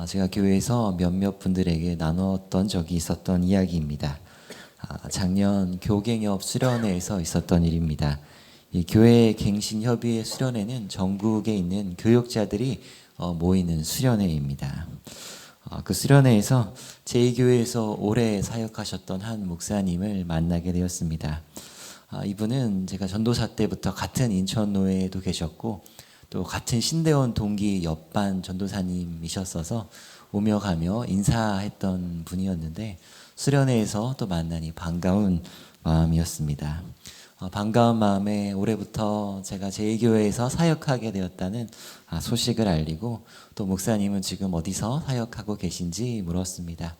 제가 교회에서 몇몇 분들에게 나눴던 적이 있었던 이야기입니다. 작년 교갱협 수련회에서 있었던 일입니다. 이 교회 갱신협의회 수련회는 전국에 있는 교역자들이 모이는 수련회입니다. 그 수련회에서 제2교회에서 오래 사역하셨던 한 목사님을 만나게 되었습니다. 이분은 제가 전도사 때부터 같은 인천노회에도 계셨고 또 같은 신대원 동기 옆반 전도사님이셨어서 오며 가며 인사했던 분이었는데 수련회에서 또 만나니 반가운 마음이었습니다. 반가운 마음에 올해부터 제가 제2교회에서 사역하게 되었다는 소식을 알리고 또 목사님은 지금 어디서 사역하고 계신지 물었습니다.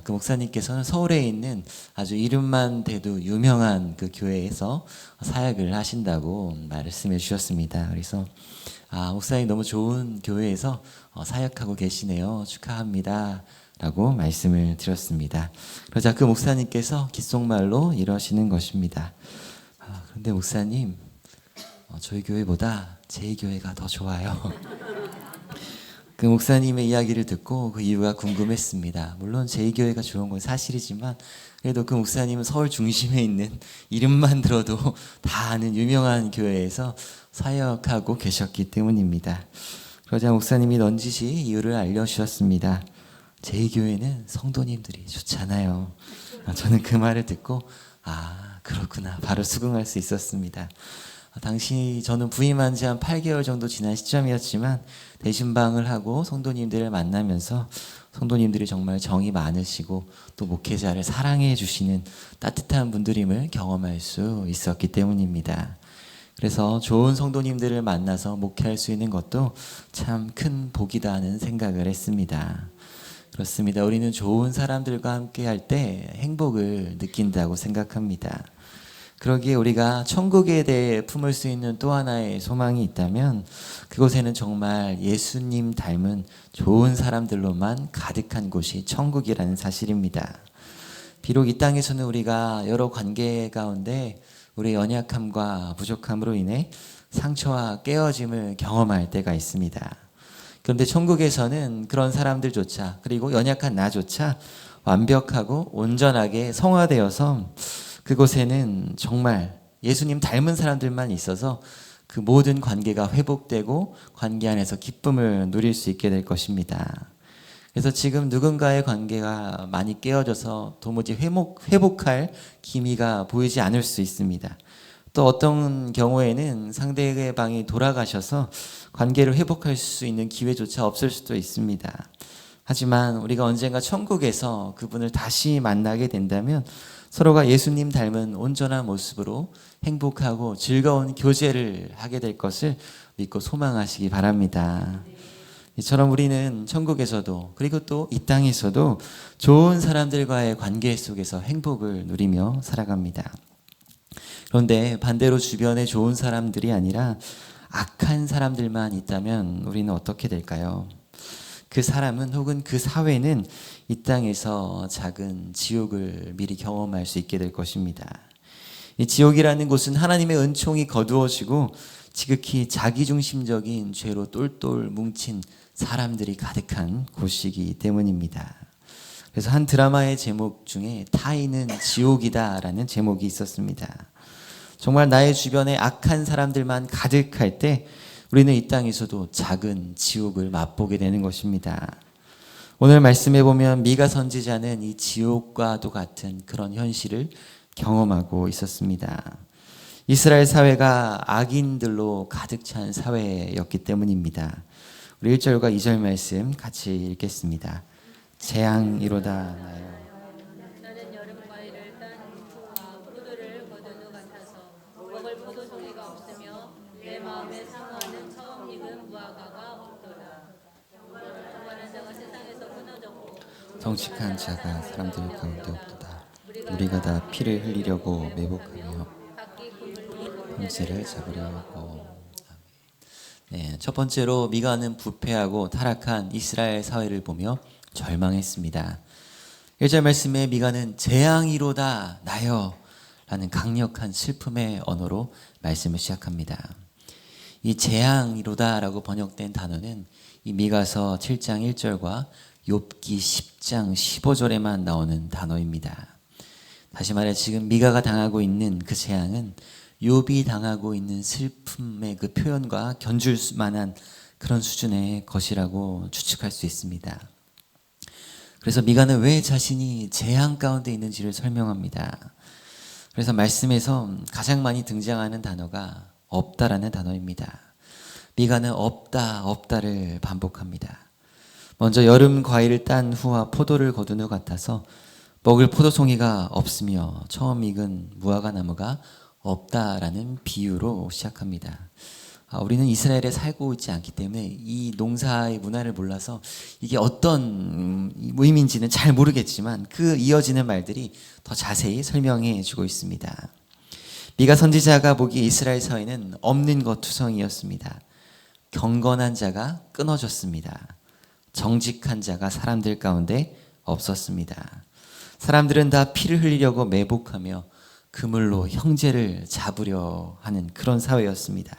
그 목사님께서는 서울에 있는 아주 이름만 대도 유명한 그 교회에서 사역을 하신다고 말씀해 주셨습니다. 그래서 목사님 너무 좋은 교회에서 사역하고 계시네요. 축하합니다. 라고 말씀을 드렸습니다. 그러자 그 목사님께서 귓속말로 이러시는 것입니다. 그런데 목사님, 저희 교회보다 제 교회가 더 좋아요. 그 목사님의 이야기를 듣고 그 이유가 궁금했습니다. 물론 제2교회가 좋은 건 사실이지만 그래도 그 목사님은 서울 중심에 있는 이름만 들어도 다 아는 유명한 교회에서 사역하고 계셨기 때문입니다. 그러자 목사님이 넌지시 이유를 알려주셨습니다. 제2교회는 성도님들이 좋잖아요. 저는 그 말을 듣고 그렇구나 바로 수긍할 수 있었습니다. 당시 저는 부임한 지 한 8개월 정도 지난 시점이었지만 대신방을 하고 성도님들을 만나면서 성도님들이 정말 정이 많으시고 또 목회자를 사랑해 주시는 따뜻한 분들임을 경험할 수 있었기 때문입니다. 그래서 좋은 성도님들을 만나서 목회할 수 있는 것도 참 큰 복이다 하는 생각을 했습니다. 그렇습니다. 우리는 좋은 사람들과 함께 할 때 행복을 느낀다고 생각합니다. 그러기에 우리가 천국에 대해 품을 수 있는 또 하나의 소망이 있다면 그곳에는 정말 예수님 닮은 좋은 사람들로만 가득한 곳이 천국이라는 사실입니다. 비록 이 땅에서는 우리가 여러 관계 가운데 우리의 연약함과 부족함으로 인해 상처와 깨어짐을 경험할 때가 있습니다. 그런데 천국에서는 그런 사람들조차 그리고 연약한 나조차 완벽하고 온전하게 성화되어서 그곳에는 정말 예수님 닮은 사람들만 있어서 그 모든 관계가 회복되고 관계 안에서 기쁨을 누릴 수 있게 될 것입니다. 그래서 지금 누군가의 관계가 많이 깨어져서 도무지 회복할 기미가 보이지 않을 수 있습니다. 또 어떤 경우에는 상대방이 돌아가셔서 관계를 회복할 수 있는 기회조차 없을 수도 있습니다. 하지만 우리가 언젠가 천국에서 그분을 다시 만나게 된다면 서로가 예수님 닮은 온전한 모습으로 행복하고 즐거운 교제를 하게 될 것을 믿고 소망하시기 바랍니다. 이처럼 우리는 천국에서도 그리고 또 이 땅에서도 좋은 사람들과의 관계 속에서 행복을 누리며 살아갑니다. 그런데 반대로 주변에 좋은 사람들이 아니라 악한 사람들만 있다면 우리는 어떻게 될까요? 그 사람은 혹은 그 사회는 이 땅에서 작은 지옥을 미리 경험할 수 있게 될 것입니다. 이 지옥이라는 곳은 하나님의 은총이 거두어지고 지극히 자기중심적인 죄로 똘똘 뭉친 사람들이 가득한 곳이기 때문입니다. 그래서 한 드라마의 제목 중에 타인은 지옥이다라는 제목이 있었습니다. 정말 나의 주변에 악한 사람들만 가득할 때 우리는 이 땅에서도 작은 지옥을 맛보게 되는 것입니다. 오늘 말씀해 보면 미가 선지자는 이 지옥과도 같은 그런 현실을 경험하고 있었습니다. 이스라엘 사회가 악인들로 가득 찬 사회였기 때문입니다. 우리 1절과 2절 말씀 같이 읽겠습니다. 재앙이로다 나요. 나는 여름 과일을 딴 포와 포도를 거둔 것 같아서 먹을 포도송이가 없으며 내 마음에 상하는 처음 익은 무화과가 없도다. 정하는 자가 세상에서 끊어졌고 정직한 자가 사람들 가운데 없도다. 우리가 다 피를 흘리려고 매복하며 형제를 잡으려고. 네, 첫 번째로 미가는 부패하고 타락한 이스라엘 사회를 보며 절망했습니다. 1절 말씀에 미가는 재앙이로다 나여 라는 강력한 슬픔의 언어로 말씀을 시작합니다. 이 재앙이로다라고 번역된 단어는 이 미가서 7장 1절과 욥기 10장 15절에만 나오는 단어입니다. 다시 말해 지금 미가가 당하고 있는 그 재앙은 욥이 당하고 있는 슬픔의 그 표현과 견줄 만한 그런 수준의 것이라고 추측할 수 있습니다. 그래서 미가는 왜 자신이 재앙 가운데 있는지를 설명합니다. 그래서 말씀에서 가장 많이 등장하는 단어가 없다라는 단어입니다. 미가는 없다, 없다를 반복합니다. 먼저 여름 과일을 딴 후와 포도를 거둔 후 같아서 먹을 포도송이가 없으며 처음 익은 무화과 나무가 없다라는 비유로 시작합니다. 우리는 이스라엘에 살고 있지 않기 때문에 이 농사의 문화를 몰라서 이게 어떤 의미인지는 잘 모르겠지만 그 이어지는 말들이 더 자세히 설명해 주고 있습니다. 미가 선지자가 보기 이스라엘 사회는 없는 것 투성이었습니다. 경건한 자가 끊어졌습니다. 정직한 자가 사람들 가운데 없었습니다. 사람들은 다 피를 흘리려고 매복하며 그물로 형제를 잡으려 하는 그런 사회였습니다.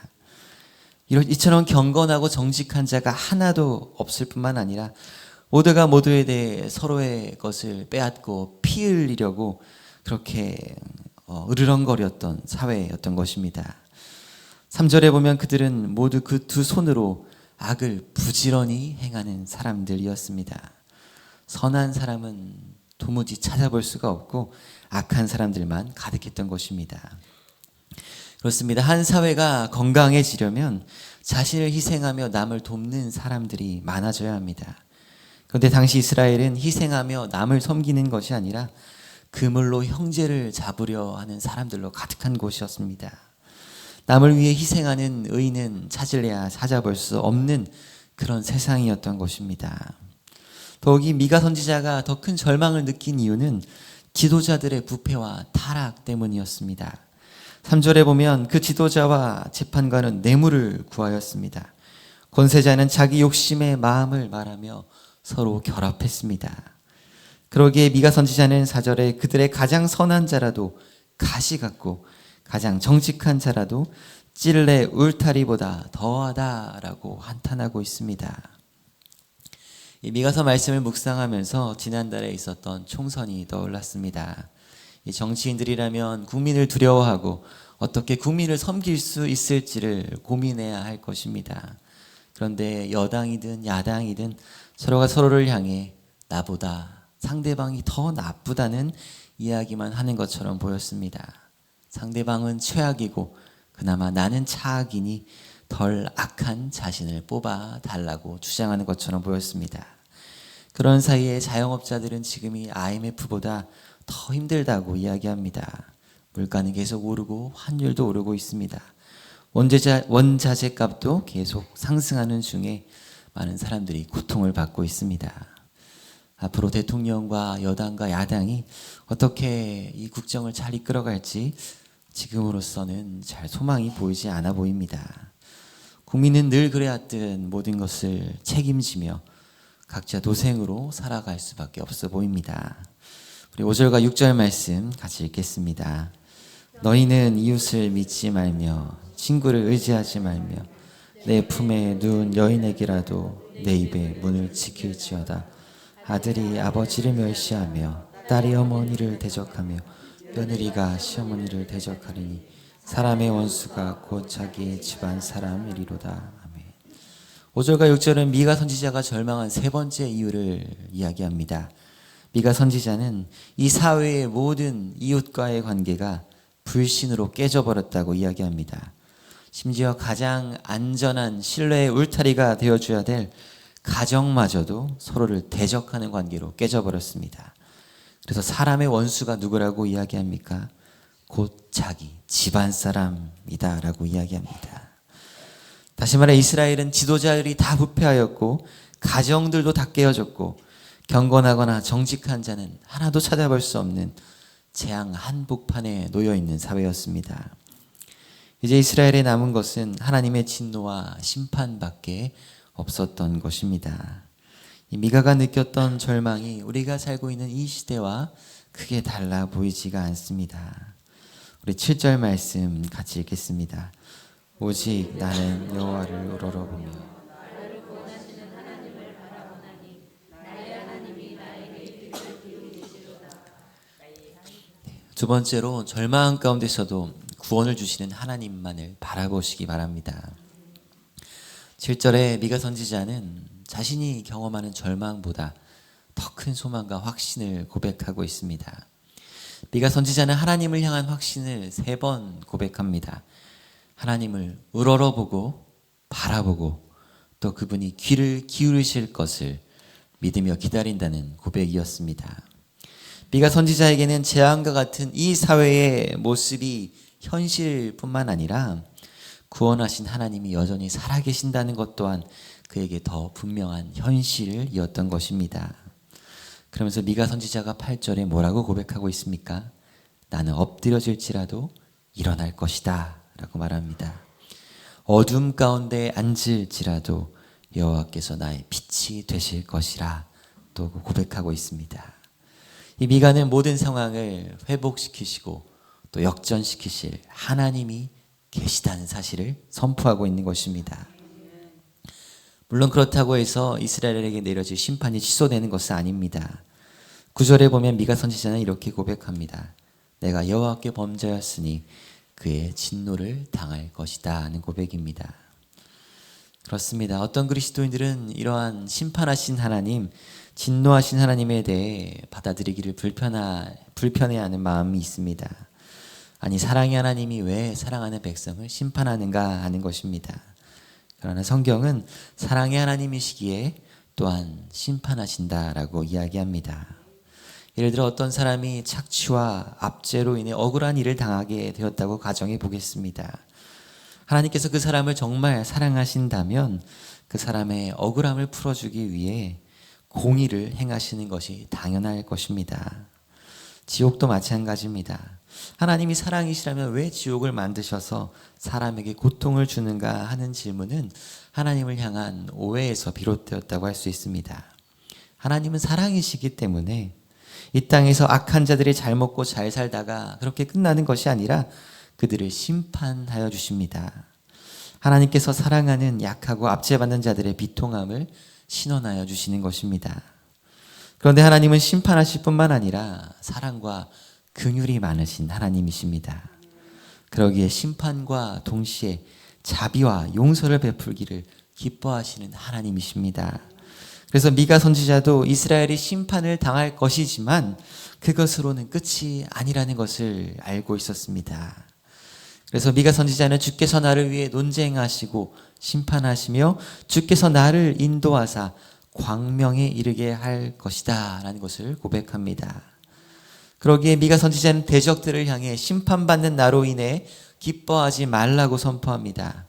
이처럼 경건하고 정직한 자가 하나도 없을 뿐만 아니라 모두가 모두에 대해 서로의 것을 빼앗고 피 흘리려고 그렇게 으르렁거렸던 사회였던 것입니다. 3절에 보면 그들은 모두 그 두 손으로 악을 부지런히 행하는 사람들이었습니다. 선한 사람은 도무지 찾아볼 수가 없고 악한 사람들만 가득했던 것입니다. 그렇습니다. 한 사회가 건강해지려면 자신을 희생하며 남을 돕는 사람들이 많아져야 합니다. 그런데 당시 이스라엘은 희생하며 남을 섬기는 것이 아니라 그물로 형제를 잡으려 하는 사람들로 가득한 곳이었습니다. 남을 위해 희생하는 의인은 찾으려야 찾아볼 수 없는 그런 세상이었던 것입니다. 더욱이 미가 선지자가 더 큰 절망을 느낀 이유는 지도자들의 부패와 타락 때문이었습니다. 3절에 보면 그 지도자와 재판관은 뇌물을 구하였습니다. 권세자는 자기 욕심의 마음을 말하며 서로 결합했습니다. 그러기에 미가 선지자는 4절에 그들의 가장 선한 자라도 가시 같고 가장 정직한 자라도 찔레 울타리보다 더하다라고 한탄하고 있습니다. 이 미가서 말씀을 묵상하면서 지난달에 있었던 총선이 떠올랐습니다. 이 정치인들이라면 국민을 두려워하고 어떻게 국민을 섬길 수 있을지를 고민해야 할 것입니다. 그런데 여당이든 야당이든 서로가 서로를 향해 나보다 상대방이 더 나쁘다는 이야기만 하는 것처럼 보였습니다. 상대방은 최악이고 그나마 나는 차악이니 덜 악한 자신을 뽑아 달라고 주장하는 것처럼 보였습니다. 그런 사이에 자영업자들은 지금이 IMF보다 더 힘들다고 이야기합니다. 물가는 계속 오르고 환율도 오르고 있습니다. 원자재 값도 계속 상승하는 중에 많은 사람들이 고통을 받고 있습니다. 앞으로 대통령과 여당과 야당이 어떻게 이 국정을 잘 이끌어갈지 지금으로서는 잘 소망이 보이지 않아 보입니다. 국민은 늘 그래왔듯 모든 것을 책임지며 각자 도생으로 살아갈 수밖에 없어 보입니다. 우리 5절과 6절 말씀 같이 읽겠습니다. 너희는 이웃을 믿지 말며 친구를 의지하지 말며 내 품에 누운 여인에게라도 내 입에 문을 지킬지어다. 아들이 아버지를 멸시하며 딸이 어머니를 대적하며 며느리가 시어머니를 대적하리니 사람의 원수가 곧 자기의 집안 사람이리로다. 아멘. 5절과 6절은 미가 선지자가 절망한 세 번째 이유를 이야기합니다. 미가 선지자는 이 사회의 모든 이웃과의 관계가 불신으로 깨져버렸다고 이야기합니다. 심지어 가장 안전한 신뢰의 울타리가 되어줘야 될 가정마저도 서로를 대적하는 관계로 깨져버렸습니다. 그래서 사람의 원수가 누구라고 이야기합니까? 곧 자기 집안 사람이다 라고 이야기합니다. 다시 말해 이스라엘은 지도자들이 다 부패하였고 가정들도 다 깨어졌고 경건하거나 정직한 자는 하나도 찾아볼 수 없는 재앙 한복판에 놓여있는 사회였습니다. 이제 이스라엘에 남은 것은 하나님의 진노와 심판밖에 없었던 것입니다. 이 미가가 느꼈던 절망이 우리가 살고 있는 이 시대와 크게 달라 보이지가 않습니다. 우리 7절 말씀 같이 읽겠습니다. 오직 나는 여호와를 우러러보며 나를 구원하시는 하나님을 바라보나니 나의 하나님이 나에게 귀를 기울이시도다. 두 번째로 절망 가운데서도 구원을 주시는 하나님만을 바라보시기 바랍니다. 7절에 미가 선지자는 자신이 경험하는 절망보다 더 큰 소망과 확신을 고백하고 있습니다. 미가 선지자는 하나님을 향한 확신을 3번 고백합니다. 하나님을 우러러보고 바라보고 또 그분이 귀를 기울이실 것을 믿으며 기다린다는 고백이었습니다. 미가 선지자에게는 재앙과 같은 이 사회의 모습이 현실뿐만 아니라 구원하신 하나님이 여전히 살아계신다는 것 또한 그에게 더 분명한 현실이었던 것입니다. 그러면서 미가 선지자가 8절에 뭐라고 고백하고 있습니까? 나는 엎드려질지라도 일어날 것이다 라고 말합니다. 어둠 가운데 앉을지라도 여호와께서 나의 빛이 되실 것이라 또 고백하고 있습니다. 이 미가는 모든 상황을 회복시키시고 또 역전시키실 하나님이 계시다는 사실을 선포하고 있는 것입니다. 물론 그렇다고 해서 이스라엘에게 내려질 심판이 취소되는 것은 아닙니다. 9절에 보면 미가 선지자는 이렇게 고백합니다. 내가 여호와께 범죄하였으니 그의 진노를 당할 것이다 하는 고백입니다. 그렇습니다. 어떤 그리스도인들은 이러한 심판하신 하나님, 진노하신 하나님에 대해 받아들이기를 불편해하는 마음이 있습니다. 아니 사랑의 하나님이 왜 사랑하는 백성을 심판하는가 하는 것입니다. 그러나 성경은 사랑의 하나님이시기에 또한 심판하신다라고 이야기합니다. 예를 들어 어떤 사람이 착취와 압제로 인해 억울한 일을 당하게 되었다고 가정해 보겠습니다. 하나님께서 그 사람을 정말 사랑하신다면 그 사람의 억울함을 풀어주기 위해 공의를 행하시는 것이 당연할 것입니다. 지옥도 마찬가지입니다. 하나님이 사랑이시라면 왜 지옥을 만드셔서 사람에게 고통을 주는가 하는 질문은 하나님을 향한 오해에서 비롯되었다고 할 수 있습니다. 하나님은 사랑이시기 때문에 이 땅에서 악한 자들이 잘 먹고 잘 살다가 그렇게 끝나는 것이 아니라 그들을 심판하여 주십니다. 하나님께서 사랑하는 약하고 압제받는 자들의 비통함을 신원하여 주시는 것입니다. 그런데 하나님은 심판하실 뿐만 아니라 사랑과 긍휼이 많으신 하나님이십니다. 그러기에 심판과 동시에 자비와 용서를 베풀기를 기뻐하시는 하나님이십니다. 그래서 미가 선지자도 이스라엘이 심판을 당할 것이지만 그것으로는 끝이 아니라는 것을 알고 있었습니다. 그래서 미가 선지자는 주께서 나를 위해 논쟁하시고 심판하시며 주께서 나를 인도하사 광명에 이르게 할 것이다 라는 것을 고백합니다. 그러기에 미가 선지자는 대적들을 향해 심판받는 나로 인해 기뻐하지 말라고 선포합니다.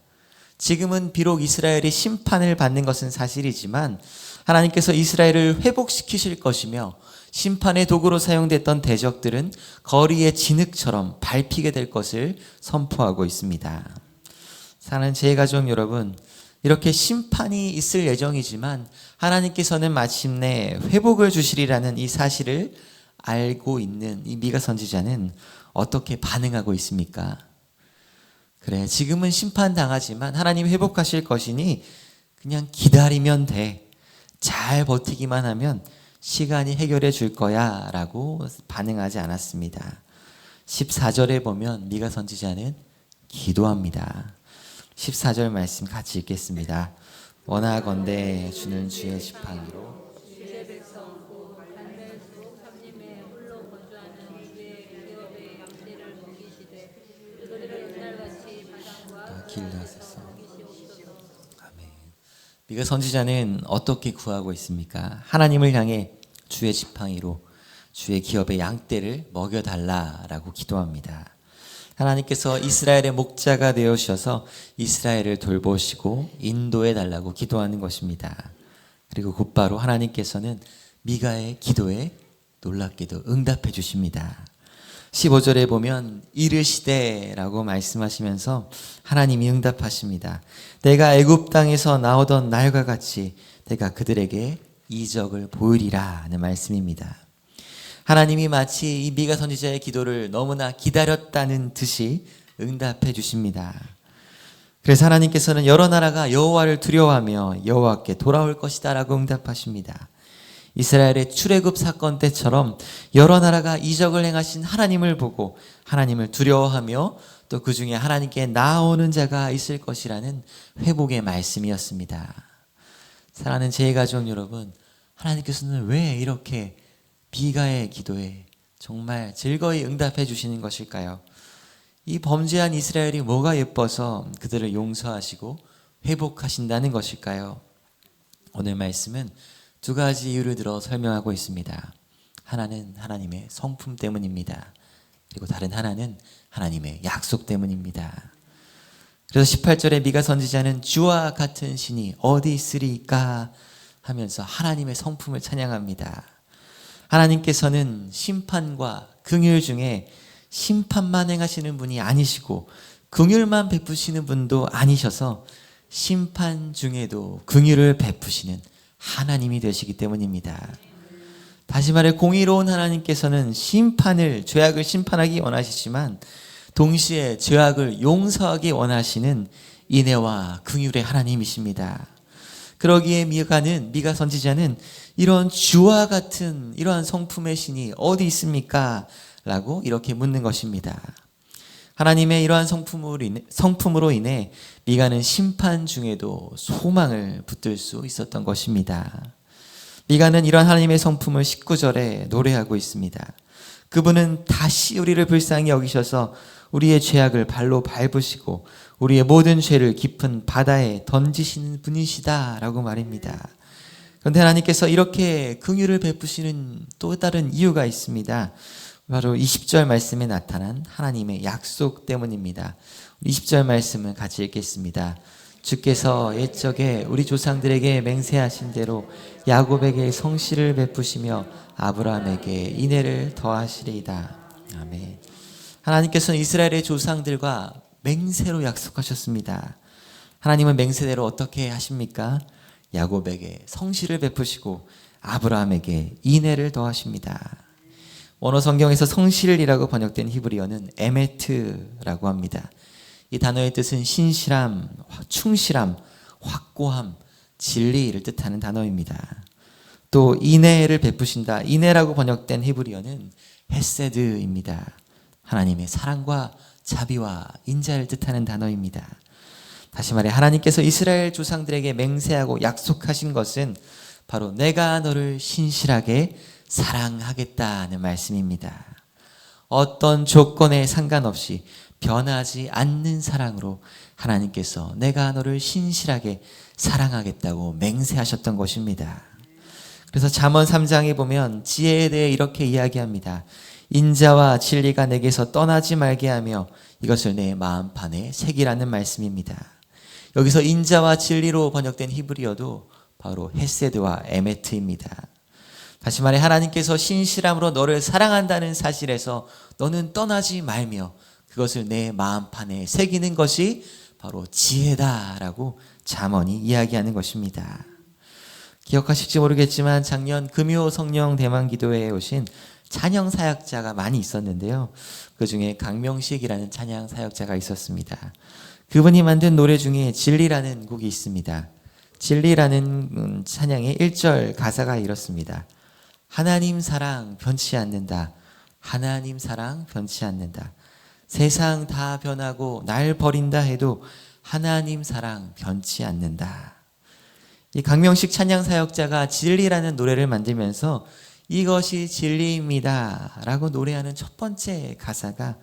지금은 비록 이스라엘이 심판을 받는 것은 사실이지만 하나님께서 이스라엘을 회복시키실 것이며 심판의 도구로 사용됐던 대적들은 거리의 진흙처럼 밟히게 될 것을 선포하고 있습니다. 사랑하는 제 가족 여러분, 이렇게 심판이 있을 예정이지만 하나님께서는 마침내 회복을 주시리라는 이 사실을 알고 있는 이 미가 선지자는 어떻게 반응하고 있습니까? 그래, 지금은 심판당하지만 하나님 회복하실 것이니 그냥 기다리면 돼. 잘 버티기만 하면 시간이 해결해 줄 거야 라고 반응하지 않았습니다. 14절에 보면 미가 선지자는 기도합니다. 14절 말씀 같이 읽겠습니다. 원하건대 주는 주의 지팡이로 주의 백성 곧 단벨 속 삼림에 홀로 거주하는 주의 기업의 양떼를 먹이시되 그들을 옛날같이 바람과 길러서서 먹이시옵소서. 아멘. 미가 선지자는 어떻게 구하고 있습니까? 하나님을 향해 주의 지팡이로 주의 기업의 양떼를 먹여달라라고 기도합니다. 하나님께서 이스라엘의 목자가 되어주셔서 이스라엘을 돌보시고 인도해 달라고 기도하는 것입니다. 그리고 곧바로 하나님께서는 미가의 기도에 놀랍게도 응답해 주십니다. 15절에 보면 이르시되라고 말씀하시면서 하나님이 응답하십니다. 내가 애굽 땅에서 나오던 날과 같이 내가 그들에게 이적을 보이리라 하는 말씀입니다. 하나님이 마치 이 미가 선지자의 기도를 너무나 기다렸다는 듯이 응답해 주십니다. 그래서 하나님께서는 여러 나라가 여호와를 두려워하며 여호와께 돌아올 것이다 라고 응답하십니다. 이스라엘의 출애굽 사건 때처럼 여러 나라가 이적을 행하신 하나님을 보고 하나님을 두려워하며 또 그 중에 하나님께 나아오는 자가 있을 것이라는 회복의 말씀이었습니다. 사랑하는 제 가족 여러분, 하나님께서는 왜 이렇게 비가의 기도에 정말 즐거이 응답해 주시는 것일까요? 이 범죄한 이스라엘이 뭐가 예뻐서 그들을 용서하시고 회복하신다는 것일까요? 오늘 말씀은 두 가지 이유를 들어 설명하고 있습니다. 하나는 하나님의 성품 때문입니다. 그리고 다른 하나는 하나님의 약속 때문입니다. 그래서 18절에 미가 선지자는 주와 같은 신이 어디 있으리까 하면서 하나님의 성품을 찬양합니다. 하나님께서는 심판과 긍휼 중에 심판만 행하시는 분이 아니시고 긍휼만 베푸시는 분도 아니셔서 심판 중에도 긍휼을 베푸시는 하나님이 되시기 때문입니다. 다시 말해 공의로운 하나님께서는 죄악을 심판하기 원하시지만 동시에 죄악을 용서하기 원하시는 인애와 긍휼의 하나님이십니다. 그러기에 미가 선지자는 이런 주와 같은 이러한 성품의 신이 어디 있습니까? 라고 이렇게 묻는 것입니다. 하나님의 이러한 성품으로 인해 미가는 심판 중에도 소망을 붙들 수 있었던 것입니다. 미가는 이러한 하나님의 성품을 19절에 노래하고 있습니다. 그분은 다시 우리를 불쌍히 여기셔서 우리의 죄악을 발로 밟으시고 우리의 모든 죄를 깊은 바다에 던지시는 분이시다 라고 말입니다. 그런데 하나님께서 이렇게 긍휼을 베푸시는 또 다른 이유가 있습니다. 바로 20절 말씀에 나타난 하나님의 약속 때문입니다. 20절 말씀을 같이 읽겠습니다. 주께서 옛적에 우리 조상들에게 맹세하신 대로 야곱에게 성실을 베푸시며 아브라함에게 인애를 더하시리이다. 아멘. 하나님께서는 이스라엘의 조상들과 맹세로 약속하셨습니다. 하나님은 맹세대로 어떻게 하십니까? 야곱에게 성실을 베푸시고 아브라함에게 인애를 더하십니다. 원어 성경에서 성실이라고 번역된 히브리어는 에메트라고 합니다. 이 단어의 뜻은 신실함, 충실함, 확고함, 진리를 뜻하는 단어입니다. 또 인애를 베푸신다. 인애라고 번역된 히브리어는 헤세드입니다. 하나님의 사랑과 자비와 인자를 뜻하는 단어입니다. 다시 말해 하나님께서 이스라엘 조상들에게 맹세하고 약속하신 것은 바로 내가 너를 신실하게 사랑하겠다는 말씀입니다. 어떤 조건에 상관없이 변하지 않는 사랑으로 하나님께서 내가 너를 신실하게 사랑하겠다고 맹세하셨던 것입니다. 그래서 잠언 3장에 보면 지혜에 대해 이렇게 이야기합니다. 인자와 진리가 내게서 떠나지 말게 하며 이것을 내 마음판에 새기라는 말씀입니다. 여기서 인자와 진리로 번역된 히브리어도 바로 헤세드와 에메트입니다. 다시 말해 하나님께서 신실함으로 너를 사랑한다는 사실에서 너는 떠나지 말며 그것을 내 마음판에 새기는 것이 바로 지혜다라고 잠언이 이야기하는 것입니다. 기억하실지 모르겠지만 작년 금요 성령 대만 기도회에 오신 찬양 사역자가 많이 있었는데요. 그중에 강명식이라는 찬양 사역자가 있었습니다. 그분이 만든 노래 중에 진리라는 곡이 있습니다. 진리라는 찬양의 1절 가사가 이렇습니다. 하나님 사랑 변치 않는다. 하나님 사랑 변치 않는다. 세상 다 변하고 날 버린다 해도 하나님 사랑 변치 않는다. 이 강명식 찬양 사역자가 진리라는 노래를 만들면서 이것이 진리입니다 라고 노래하는 첫 번째 가사가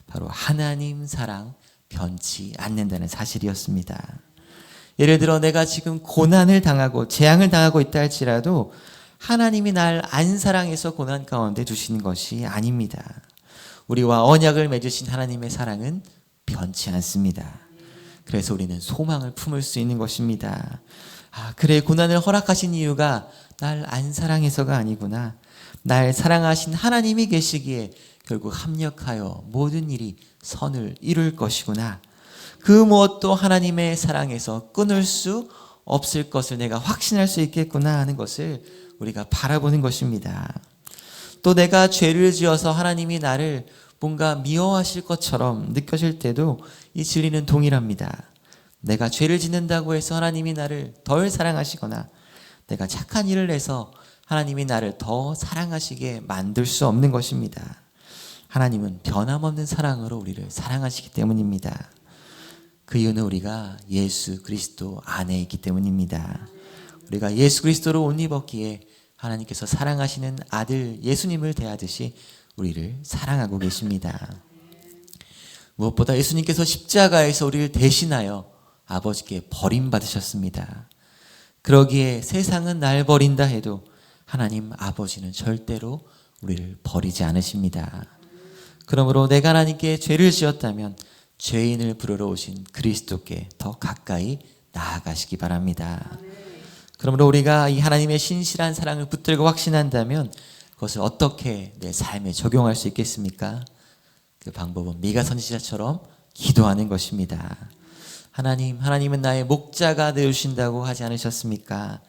바로 하나님 사랑 변치 않는다는 사실이었습니다. 예를 들어 내가 지금 고난을 당하고 재앙을 당하고 있다 할지라도 하나님이 날 안 사랑해서 고난 가운데 두시는 것이 아닙니다. 우리와 언약을 맺으신 하나님의 사랑은 변치 않습니다. 그래서 우리는 소망을 품을 수 있는 것입니다. 그래 고난을 허락하신 이유가 날 안 사랑해서가 아니구나. 날 사랑하신 하나님이 계시기에 결국 합력하여 모든 일이 선을 이룰 것이구나. 그 무엇도 하나님의 사랑에서 끊을 수 없을 것을 내가 확신할 수 있겠구나 하는 것을 우리가 바라보는 것입니다. 또 내가 죄를 지어서 하나님이 나를 뭔가 미워하실 것처럼 느껴질 때도 이 진리는 동일합니다. 내가 죄를 짓는다고 해서 하나님이 나를 덜 사랑하시거나 내가 착한 일을 해서 하나님이 나를 더 사랑하시게 만들 수 없는 것입니다. 하나님은 변함없는 사랑으로 우리를 사랑하시기 때문입니다. 그 이유는 우리가 예수 그리스도 안에 있기 때문입니다. 우리가 예수 그리스도로 옷 입었기에 하나님께서 사랑하시는 아들 예수님을 대하듯이 우리를 사랑하고 계십니다. 무엇보다 예수님께서 십자가에서 우리를 대신하여 아버지께 버림받으셨습니다. 그러기에 세상은 날 버린다 해도 하나님 아버지는 절대로 우리를 버리지 않으십니다. 그러므로 내가 하나님께 죄를 지었다면 죄인을 부르러 오신 그리스도께 더 가까이 나아가시기 바랍니다. 그러므로 우리가 이 하나님의 신실한 사랑을 붙들고 확신한다면 그것을 어떻게 내 삶에 적용할 수 있겠습니까? 그 방법은 미가 선지자처럼 기도하는 것입니다. 하나님은 나의 목자가 되어주신다고 하지 않으셨습니까?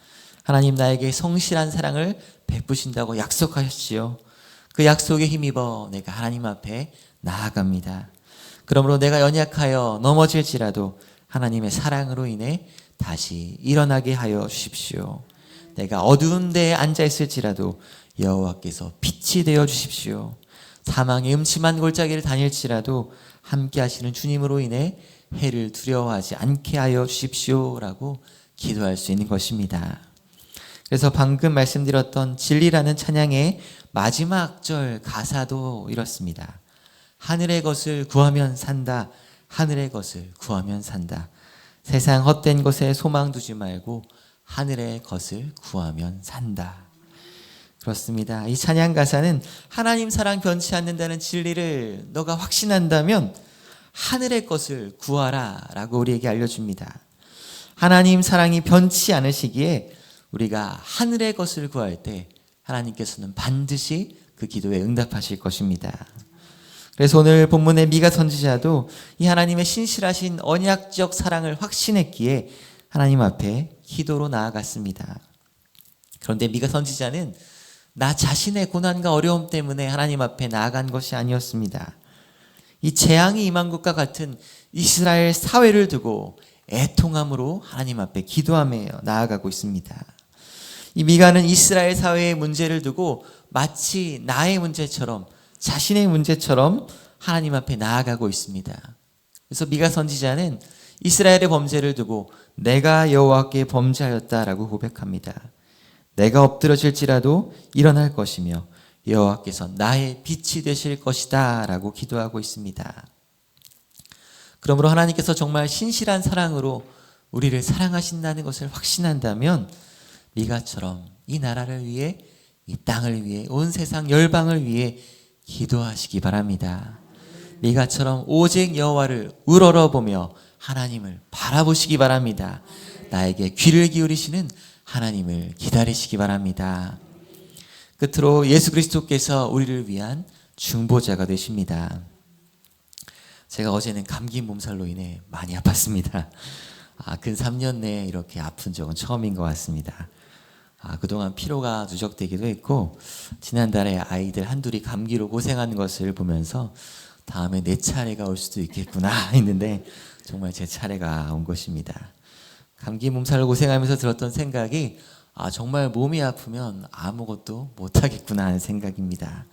하나님 나에게 성실한 사랑을 베푸신다고 약속하셨지요. 그 약속에 힘입어 내가 하나님 앞에 나아갑니다. 그러므로 내가 연약하여 넘어질지라도 하나님의 사랑으로 인해 다시 일어나게 하여 주십시오. 내가 어두운 데에 앉아 있을지라도 여호와께서 빛이 되어 주십시오. 사망의 음침한 골짜기를 다닐지라도 함께 하시는 주님으로 인해 해를 두려워하지 않게 하여 주십시오라고 기도할 수 있는 것입니다. 그래서 방금 말씀드렸던 진리라는 찬양의 마지막 절 가사도 이렇습니다. 하늘의 것을 구하면 산다. 하늘의 것을 구하면 산다. 세상 헛된 것에 소망 두지 말고 하늘의 것을 구하면 산다. 그렇습니다. 이 찬양 가사는 하나님 사랑 변치 않는다는 진리를 너가 확신한다면 하늘의 것을 구하라 라고 우리에게 알려줍니다. 하나님 사랑이 변치 않으시기에 우리가 하늘의 것을 구할 때 하나님께서는 반드시 그 기도에 응답하실 것입니다. 그래서 오늘 본문의 미가 선지자도 이 하나님의 신실하신 언약적 사랑을 확신했기에 하나님 앞에 기도로 나아갔습니다. 그런데 미가 선지자는 나 자신의 고난과 어려움 때문에 하나님 앞에 나아간 것이 아니었습니다. 이 재앙이 임한 것과 같은 이스라엘 사회를 두고 애통함으로 하나님 앞에 기도하며 나아가고 있습니다. 이 미가는 이스라엘 사회의 문제를 두고 마치 나의 문제처럼 자신의 문제처럼 하나님 앞에 나아가고 있습니다. 그래서 미가 선지자는 이스라엘의 범죄를 두고 내가 여호와께 범죄하였다라고 고백합니다. 내가 엎드러질지라도 일어날 것이며 여호와께서 나의 빛이 되실 것이다 라고 기도하고 있습니다. 그러므로 하나님께서 정말 신실한 사랑으로 우리를 사랑하신다는 것을 확신한다면 미가처럼 이 나라를 위해, 이 땅을 위해, 온 세상 열방을 위해 기도하시기 바랍니다. 미가처럼 오직 여호와를 우러러보며 하나님을 바라보시기 바랍니다. 나에게 귀를 기울이시는 하나님을 기다리시기 바랍니다. 끝으로 예수 그리스도께서 우리를 위한 중보자가 되십니다. 제가 어제는 감기 몸살로 인해 많이 아팠습니다. 근 3년 내에 이렇게 아픈 적은 처음인 것 같습니다. 그동안 피로가 누적되기도 했고 지난달에 아이들 한둘이 감기로 고생하는 것을 보면서 다음에 내 차례가 올 수도 있겠구나 했는데 정말 제 차례가 온 것입니다. 감기 몸살로 고생하면서 들었던 생각이 정말 몸이 아프면 아무것도 못하겠구나 하는 생각입니다.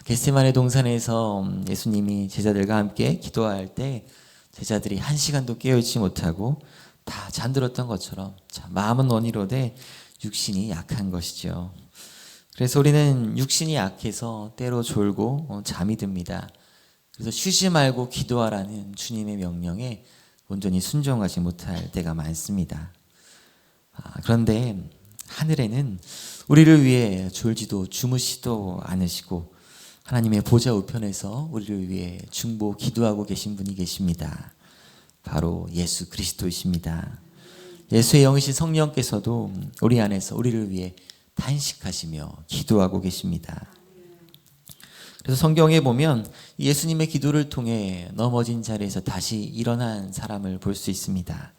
겟세마네 동산에서 예수님이 제자들과 함께 기도할 때 제자들이 1시간도 깨어있지 못하고 다 잠들었던 것처럼 마음은 원이로되 육신이 약한 것이죠. 그래서 우리는 육신이 약해서 때로 졸고 잠이 듭니다. 그래서 쉬지 말고 기도하라는 주님의 명령에 온전히 순종하지 못할 때가 많습니다. 그런데 하늘에는 우리를 위해 졸지도 주무시도 않으시고 하나님의 보좌 우편에서 우리를 위해 중보 기도하고 계신 분이 계십니다. 바로 예수 그리스도이십니다. 예수의 영이신 성령께서도 우리 안에서 우리를 위해 탄식하시며 기도하고 계십니다. 그래서 성경에 보면 예수님의 기도를 통해 넘어진 자리에서 다시 일어난 사람을 볼 수 있습니다.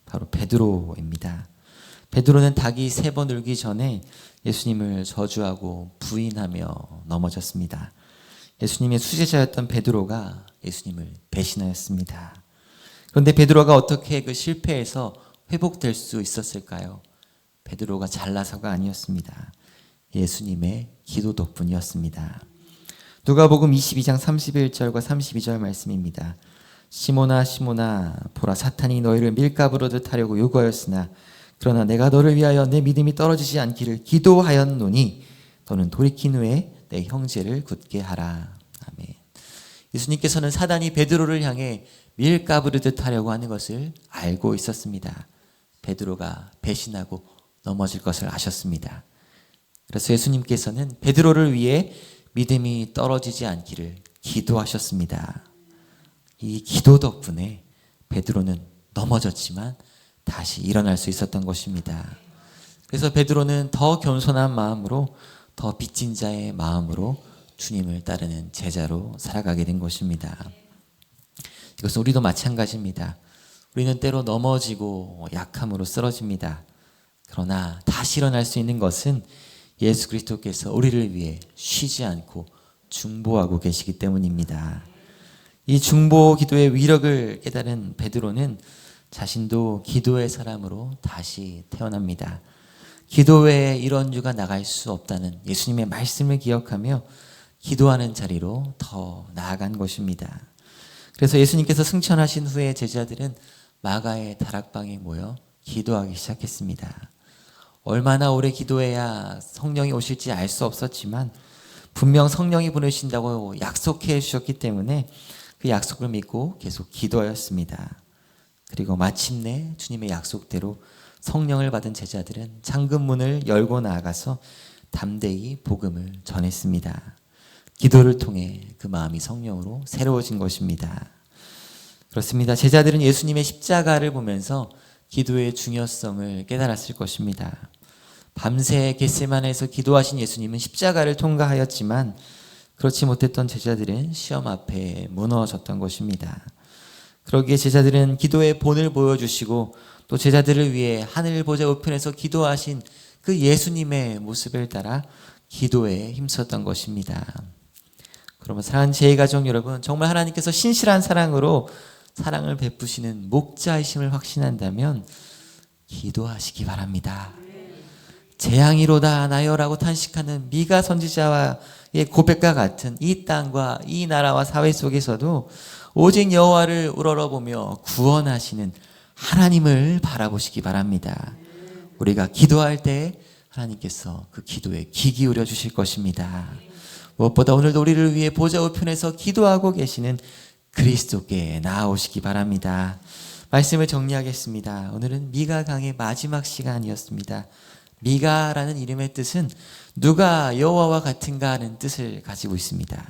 바로 베드로입니다. 베드로는 닭이 3번 울기 전에 예수님을 저주하고 부인하며 넘어졌습니다. 예수님의 수제자였던 베드로가 예수님을 배신하였습니다. 그런데 베드로가 어떻게 그 실패에서 회복될 수 있었을까요? 베드로가 잘나서가 아니었습니다. 예수님의 기도 덕분이었습니다. 누가복음 22장 31절과 32절 말씀입니다. 시몬아 시몬아 보라 사탄이 너희를 밀가부르듯 하려고 요구하였으나 그러나 내가 너를 위하여 내 믿음이 떨어지지 않기를 기도하였노니 너는 돌이킨 후에 내 형제를 굳게 하라. 아멘. 예수님께서는 사단이 베드로를 향해 밀가부르듯 하려고 하는 것을 알고 있었습니다. 베드로가 배신하고 넘어질 것을 아셨습니다. 그래서 예수님께서는 베드로를 위해 믿음이 떨어지지 않기를 기도하셨습니다. 이 기도 덕분에 베드로는 넘어졌지만 다시 일어날 수 있었던 것입니다. 그래서 베드로는 더 겸손한 마음으로, 더 빚진 자의 마음으로 주님을 따르는 제자로 살아가게 된 것입니다. 이것은 우리도 마찬가지입니다. 우리는 때로 넘어지고 약함으로 쓰러집니다. 그러나 다시 일어날 수 있는 것은 예수 그리스도께서 우리를 위해 쉬지 않고 중보하고 계시기 때문입니다. 이 중보 기도의 위력을 깨달은 베드로는 자신도 기도의 사람으로 다시 태어납니다. 기도 외에 이런 유가 나갈 수 없다는 예수님의 말씀을 기억하며 기도하는 자리로 더 나아간 것입니다. 그래서 예수님께서 승천하신 후에 제자들은 마가의 다락방에 모여 기도하기 시작했습니다. 얼마나 오래 기도해야 성령이 오실지 알 수 없었지만 분명 성령이 보내신다고 약속해 주셨기 때문에 그 약속을 믿고 계속 기도하였습니다. 그리고 마침내 주님의 약속대로 성령을 받은 제자들은 잠금문을 열고 나아가서 담대히 복음을 전했습니다. 기도를 통해 그 마음이 성령으로 새로워진 것입니다. 그렇습니다. 제자들은 예수님의 십자가를 보면서 기도의 중요성을 깨달았을 것입니다. 밤새 겟세마네에서 기도하신 예수님은 십자가를 통과하였지만 그렇지 못했던 제자들은 시험 앞에 무너졌던 것입니다. 그러기에 제자들은 기도의 본을 보여주시고 또 제자들을 위해 하늘 보좌 우편에서 기도하신 그 예수님의 모습을 따라 기도에 힘썼던 것입니다. 그러면 사랑하는 제2가족 여러분, 정말 하나님께서 신실한 사랑으로 사랑을 베푸시는 목자이심을 확신한다면 기도하시기 바랍니다. 재앙이로다 나여라고 탄식하는 미가 선지자와의 고백과 같은 이 땅과 이 나라와 사회 속에서도 오직 여호와를 우러러보며 구원하시는 하나님을 바라보시기 바랍니다. 우리가 기도할 때 하나님께서 그 기도에 귀 기울여 주실 것입니다. 무엇보다 오늘도 우리를 위해 보좌 우편에서 기도하고 계시는 그리스도께 나아오시기 바랍니다. 말씀을 정리하겠습니다. 오늘은 미가 강의 마지막 시간이었습니다. 미가라는 이름의 뜻은 누가 여호와와 같은가 하는 뜻을 가지고 있습니다.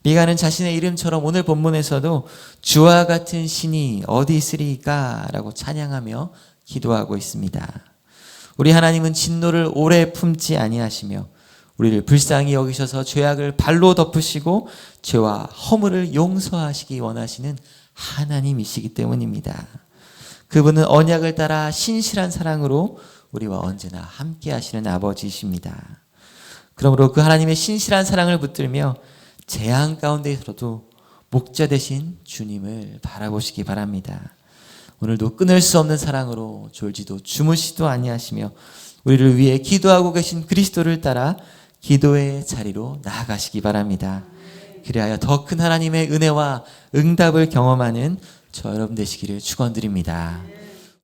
미가는 자신의 이름처럼 오늘 본문에서도 주와 같은 신이 어디 있으리까 라고 찬양하며 기도하고 있습니다. 우리 하나님은 진노를 오래 품지 아니하시며 우리를 불쌍히 여기셔서 죄악을 발로 덮으시고 죄와 허물을 용서하시기 원하시는 하나님이시기 때문입니다. 그분은 언약을 따라 신실한 사랑으로 우리와 언제나 함께 하시는 아버지이십니다. 그러므로 그 하나님의 신실한 사랑을 붙들며 재앙 가운데서도 목자 되신 주님을 바라보시기 바랍니다. 오늘도 끊을 수 없는 사랑으로 졸지도 주무시도 아니하시며 우리를 위해 기도하고 계신 그리스도를 따라 기도의 자리로 나아가시기 바랍니다. 그리하여 더 큰 하나님의 은혜와 응답을 경험하는 저 여러분 되시기를 축원드립니다.